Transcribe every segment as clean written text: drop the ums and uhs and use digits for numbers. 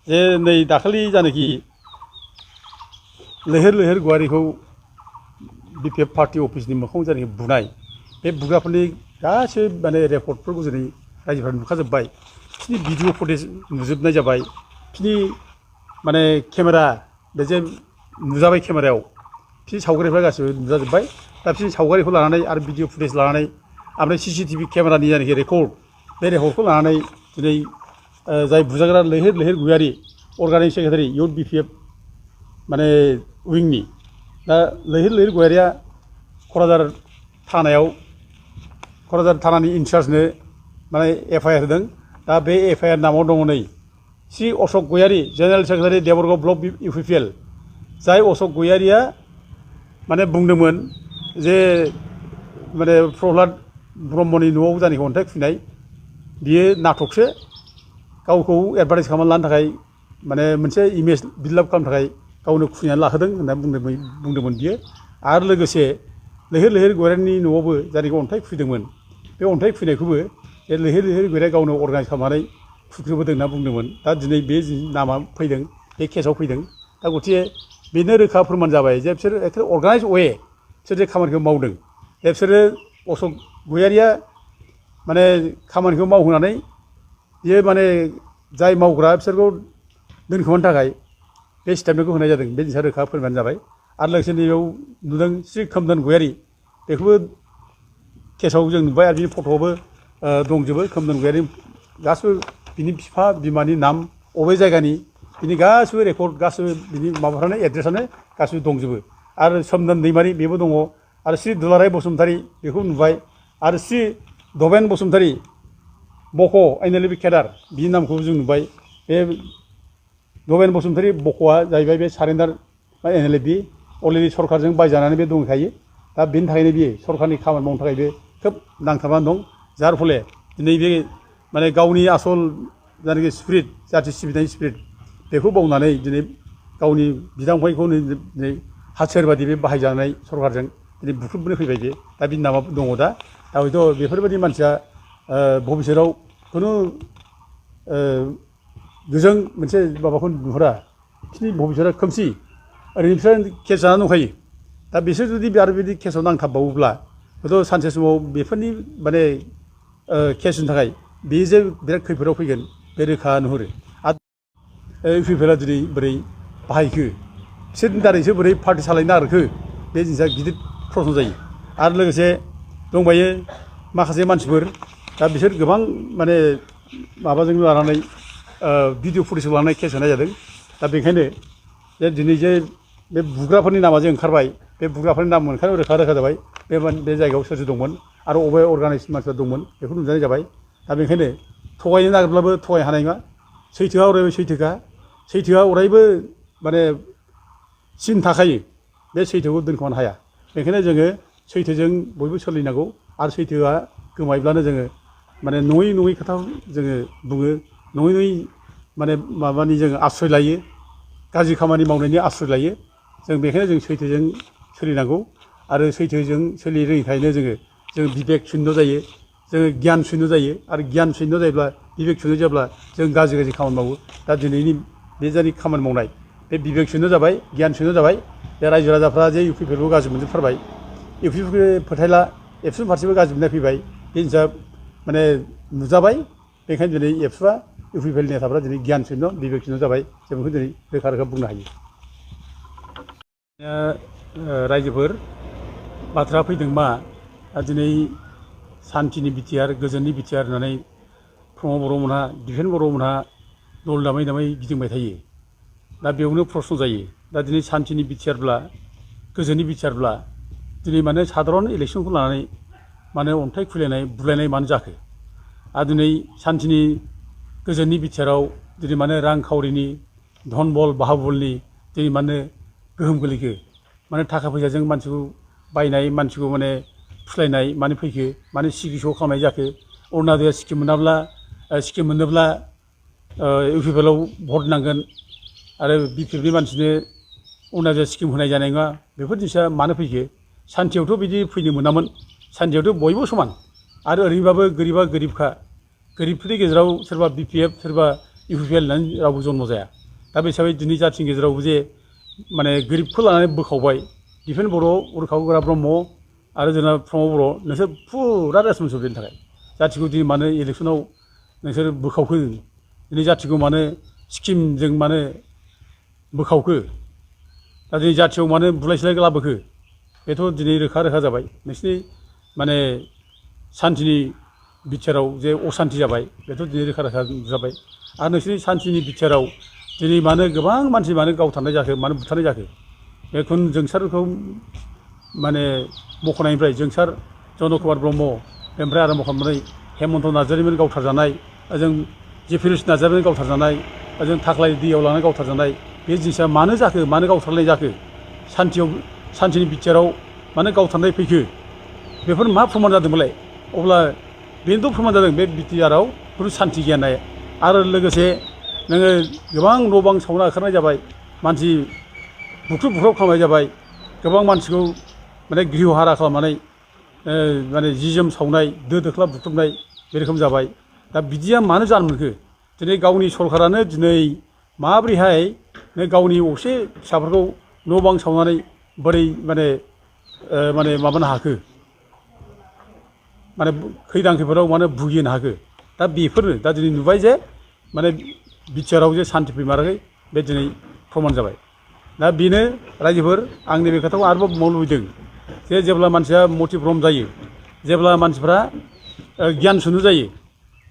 जे नै दाखालि जानाखि लैहोर लैहोर गयारिखौ BPF पार्टी अफिसनि मोखाङाव जानाखि बुनाय बे बुग्राफोरनि गासै माने रेकर्डफोरखौ दिनै रायजोफ्रा नुखाजोब्बाय बिसोरनि भिडिअ फुटेज नुजोबनाय जाबाय बिसोरनि माने केमेरा बे जे नुजाबाय केमेरायाव बिसोरनि सावगारिफ्रा गासिबो नुजाजोब्बाय दा बिसोरनि सावगारिखौ लानानै आरो भिडिअ फुटेज लानानै ओमफ्राय CCTV केमेरानि जानाखि रेकर्ड बे रेकर्डखौ लानानै दिनै जाय बुजाग्रा लैहोर लैहोर गयारि अर्गानिक सेक्रेटारि इउथ BPF माने उइंनि दा लैहोर लैहोर गयारिया क'क्राझार थानानि इनचार्जनो माने FIR होदों दा बे FIR नामाव दङ नै Shri Ashok Goyari general secretary Debargaon block UPPL जाय अशक गयारिया माने बुंदोंमोन जे माने प्रह्लाद ब्रह्मनि न'आव जानाखि अन्थाइ खुबैनाय बियो नाटकसो गावखौ एडभार्टाइज खालामनानै लानो थाखाय माने मोनसे इमेज बिल्डआप खालामनो थाखाय गावनो खुबैनानै लाहोदों होनना बुंदोंमोन बियो आरो लोगोसे लैहोर लैहोर गयारिनि न'आवबो जायखि अन्थाइ खुबैदोंमोन बे अन्थाइ खुबैनायखौबो बे लैहोर लैहोर गयारिया गावनो अर्गानाइज खालामनानै खुबैबोदों होनना बुंदोंमोन दा दिनै बे नामा फैदों बे केसाव फैदों दा गथिखे बेनो रोखा फोरमान जाबाय जे बिसोर एखे अर्गानाइज वे बिसोर जे खामानिखौ मावदों जे बिसोरो अशक गयारिया माने खामानिखौ मावहोनानै बियो माने जाय मावग्रा बिसोरखौ दोनखोमानो थाखाय बे स्टेटमेन्टखौ होनाय जादों बे जिनिसा रोखा फोरमान जाबाय आरो लोगोसे नैबेयाव नुदों श्री खोमदोन गयारि बेखौबो केसाव जों नुबाय आरो बिनि फट'आवबो दंजोबो खोमदोन गयारि गासिबो बिनि बिफा बिमानि नाम अबे जायगानि बिनि गासिबो रेकर्ड गासिबो बिनि माबाफ्रानो एड्रेसानो गासिबो दंजोबो आरो सोमदोन दैमारि बेबो दङ आरो श्री दुलाराय बसुमतारी बेखौ नुबाय आरो श्री धबेन बसुमतारी बक' NLB केडार बिनि नामखौ जों नुबाय बे धबेन बसुमतारी बक'आ जाहैबाय बे सारेन्डार NLB अलरेडि सरकारजों बायजानानै बे दंखायो दा बेनि थाखायनो बियो सरकारनि खामानि मावनो थाखाय बे खोब नांथाबनानै दं जार फले दिनै बे माने गावनि आसल जायनाखि स्पिरिट जाथि सिबिनायनि स्पिरिट बेखौ बावनानै दिनै गावनि बिदा फंबायखौ दिनै हाथियार बादि बे बाहायजानाय सरकारजों दिनै बुख्रुबनो फैबाय बे दा बिनि नामा दङ दा हयथ' बेफोरबायदि मानसिया भबिष्यतआव खुनु गोजों मोनसे माबाखौ नुहुरा बिसोरनि भबिष्यतआ खोमसि ओरैनो बिसोर केस जानानै दंखायो दा बिसोर जुदि आरो बिदि केसाव नांथाबबावोब्ला हयथ' सानसे समाव बेफोरनि माने केसनि थाखाय बे जे बिराद खैफोदाव फैगोन बे रोखा नुहुरो आरो UPPLआ दिनै बोरै बाहायखो बिसोरनि दारैसो बोरै पार्टि सालायनो नागिरखो बे जिनिसा गिदिर प्रश्न जायो आरो लोगोसे दंबायो माखासे मानसिफोर दा बिसोर गोबां माने माबाजों लानानै भिडिअ फुटेजखौ लानानै केस होनाय जादों दा बेखायनो जे दिनै जे बे बुग्राफोरनि नामा जे ओंखारबाय बे बुग्राफोरनि नाम ओंखारनाय रोखा जाबाय बे जायगायाव सोर सोर दंमोन आरो अबे अर्गानाइज मानसिफोर दंमोन बेखौ नुजानाय जाबाय दा बेखायनो थगायनो नागिरब्लाबो थगायनो हानाय नङा सैथोआ अरायबो सैथोआ अरायबो माने सिन थाखायो बे सैथोखौ दोनखोमानो हाया बेखायनो जोङो सैथोजों बयबो सोलिनांगौ आरो सैथोआ गोमायोब्लानो जोङो माने नङै खोथा जोङो बुङो नङै माने माबानि जोङो आश्रय लायो गाज्रि खामानि मावनायनि आश्रय लायो जों बेखायनो जों सैथोजों सोलिनांगौ आरो सैथोजों सोलिनो रोङिखायनो जों बिबेक शून्य जायो जोङो गियान शून्य जायो आरो गियान शून्य जायोब्ला बिबेक शून्य जाब्ला जों गाज्रि खामानि मावो दा दिनैनि बे जानि खामानि मावनाय बे बिबेक शून्य जाबाय गियान शून्य जाबाय बे रायजो राजाफ्रा जे UPPLखौ गाज्रि मोनजोबथारबाय UPPLखौ फोथायला एबसुनि फारसेबो गाज्रि मोननाय फैबाय बे जिनिसा माने नुजाबाय बेखायनो दिनै एबसुआ UPPL नेताफ्रा दिनै गियान शून्य बिबेक शून्य जाबाय जों बेखौ दिनै रोखा बुंनो हायो रायजोफोर बाथ्रा फैदों मा दिनै सान्थिनि बिटिआर गोजोननि बिटिआर होननानै प्रमद बर'मोनहा दिपेन बर'मोनहा दल दामै गिदिंबाय थायो दा बेयावनो प्रश्न जायो दा दिनै सान्थिनि बिटिआरब्ला गोजोननि बिटिआरब्ला दिनै माने साधारन इलेक्सनखौ लानानै माने अन्थाइ खुलायनाय बुलायनाय मानो जाखो आरो दिनै सान्थिनि गोजोननि बिटिआराव दिनै माने रांखावरिनि धन बल बाहुबलनि दिनै माने गोहोम गोलैखो माने थाखा फैसाजों मानसिखौ बायनाय मानसिखौ माने फुस्लायनाय मानो फैखो माने सिकित्सा खालामनाय जाखो अरुण'दया स्किम मोननोब्ला UPPLआव भट नांगोन आरो BPFनि मानसिनो अरुण'दया स्किम होनाय जानाय नङा बेफोर जिनिसा मानो फैखो सान्थियावथ' बिदि फैनो मोनामोन सान्थियावथ' बयबो समान आरो ओरैबाबो गोरिबा गोरिबखा गोरिबफोरनि गेजेराव सोरबा BPF सोरबा इउपिपिएल होननानै रावबो जन्म जाया दा बे हिसाबै दिनै जाथिनि गेजेरावबो जे माने गोरिबखौ लानानै बोखावबाय दिफेन बर' उरखाव गोरा ब्रह्म आरो जोंना प्रमद बर' नोंसोर फुरा रेसपन्सिबोल बेनि थाखाय जाथिखौ दिनै मानो इलेक्सनाव नोंसोर बोखावखो दिनै जाथिखौ मानो स्किमजों मानो बोखावखो दा दिनै जाथियाव मानो बुलाय सोलाय लाबोखो बेथ' दिनै रोखा रोखा जाबाय नोंसिनि माने सान्थिनि बिटिआरआव जे असान्थि जाबाय बेथ' दिनै रोखा रोखा जाबाय आरो नोंसिनि सान्थिनि बिटिआरआव दिनै मानो गोबां मानसि मानो गावथारनाय जाखो मानो बुथारनाय जाखो बेखौनो जोंसारखौ माने मख'नायनिफ्राय जोंसार जन कुमार ब्रह्म बेनिफ्राय आरम्भ खालामनानै हेमन्त नार्जारिमोन गावथारजानाय ओजों जेफिरुस नार्जारिमोन गावथारजानाय ओजों थाख्लाय दैयाव लानानै गावथारजानाय बे जिनिसा मानो जाखो मानो गावथारनाय जाखो सान्थिनि बिटिआरआव मानो गावथारनाय फैखो बेफोर मा प्रमान जादोंमोनलाय अब्ला बेनोथ' प्रमान जादों बे बिटिआरआव खुनु सान्थि गैया होननाय आरो लोगोसे नोङो गोबां न' बां सावना ओंखारनाय जाबाय मानसि बुख्रुब खालामनाय जाबाय गोबां मानसिखौ माने गृह हारा खालामनानै माने जि जोम सावनाय दो दोख्ला बुख्रुबनाय बे रोखोम जाबाय दा बिदिया मानो जानो मोनखो दिनै गावनि सरकारानो दिनै माब्रैहाय गावनि असे फिसाफोरखौ न' बां सावनानै बोरै माने माबानो हाखो माने खैदां खैफोदाव मानो भुगिनो हाखो दा बेफोरनो दा दिनै नुबाय जे माने बिटिआरआव जे सान्थि फैमाराखै बे दिनै प्रमान जाबाय दा बेनो रायजोफोर आंनि बे खोथाखौ आरोबाव बुंबावनो लुबैदों जे जेब्ला मानसिया मटिभ्रम जायो जेब्ला मानसिफ्रा गियान सुनु जायो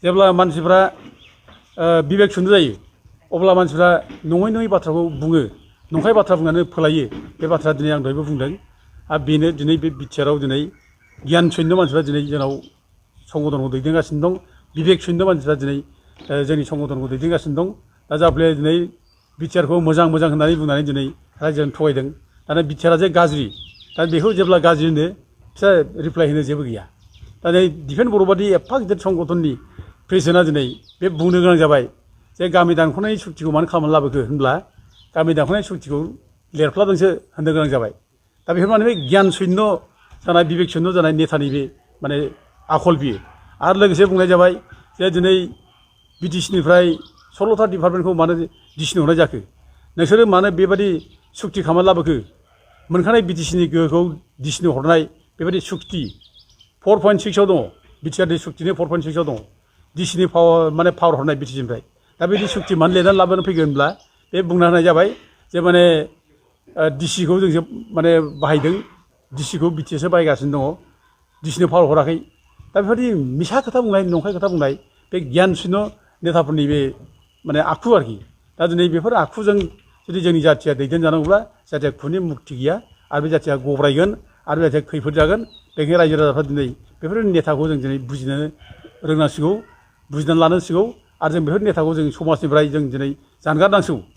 जेब्ला मानसिफ्रा बिबेक सुनु जायो अब्ला मानसिफ्रा नङै बाथ्राखौ बुङो नंखाय बाथ्रा बुंनानै फोलायो बे बाथ्रा दिनै आं दहायबो बुंदों आरो बेनो दिनै बे बिटिआरआव दिनै गियान शून्य मानसिफ्रा दिनै जोंनाव संगठनखौ दैदेनगासिनो दं बिबेक शून्य मानसिफ्रा दिनै जोंनि संगठनखौ दैदेनगासिनो दं दा जाफ्ले दिनै बिटिआरखौ मोजां होननानै बुंनानै दिनै रायजोआनो थगायदों दाना बिटिआरआ जे गाज्रि दा बेखौ जेब्ला गाज्रि होनो फिसा रिप्लाइ होनो जेबो गैया दा नै दिफेन बर' बादि एफा गिदिर संगठननि प्रेसिडेन्टआ दिनै बे बुंनो गोनां जाबाय जे गामि दानख'नायनि सुक्तिखौ मानो खालामनानै लाबोखो होनब्ला गामि दानख'नायनि सुक्तिखौ लिरफ्लादोंसो होननो गोनां जाबाय दा बेफोर माने बे गियान शून्य जानाय बिबेक शून्य जानाय नेतानि बे माने आखल बियो आरो लोगोसे बुंनाय जाबाय जे दिनै बिटिसिनिफ्राय 16था डिपार्टमेन्टखौ मानो डिसिनो हरनाय जाखो नोंसोरो मानो बेबायदि सुक्ति खालामनानै लाबोखो मोनखानाय बिटिसिनि गोहोखौ डिसिनो हरनाय बेबायदि सुक्ति 4.6आव दङ बिटिआरनि सुक्तिनि 4.6आव दङ डिसिनि पावार हरनाय बिटिसिनिफ्राय दा बिदि सुक्ति मानो लिरनानै लाबोनो फैगोन होनब्ला बे बुंना होनाय जाबाय जे माने डिसिखौ जों माने बाहायदों डिसिखौ बिटिएसआ बाहायगासिनो दङ डिसिनो पावार हराखै दा बेफोरबायदि मिसा खोथा बुंनाय नंखाय खोथा बुंनाय बे गियान शून्य नेताफोरनि बे माने आखु आरोखि दा दिनै बेफोर आखुजों जुदि जोंनि जाथिया दैदेनजानांगौब्ला जाथिया खुनि मुक्ति गैया आरो बे जाथिया गब्रायगोन आरो बे जाथिया खैफोद जागोन बेखायनो रायजो राजाफ्रा दिनै बेफोर नेताखौ जों दिनै बुजिनो रोंनांसिगौ बुजिनानै लानांसिगौ आरो जों बेफोर नेताखौ जों समाजनिफ्राय जों दिनै जानगारनांसिगौ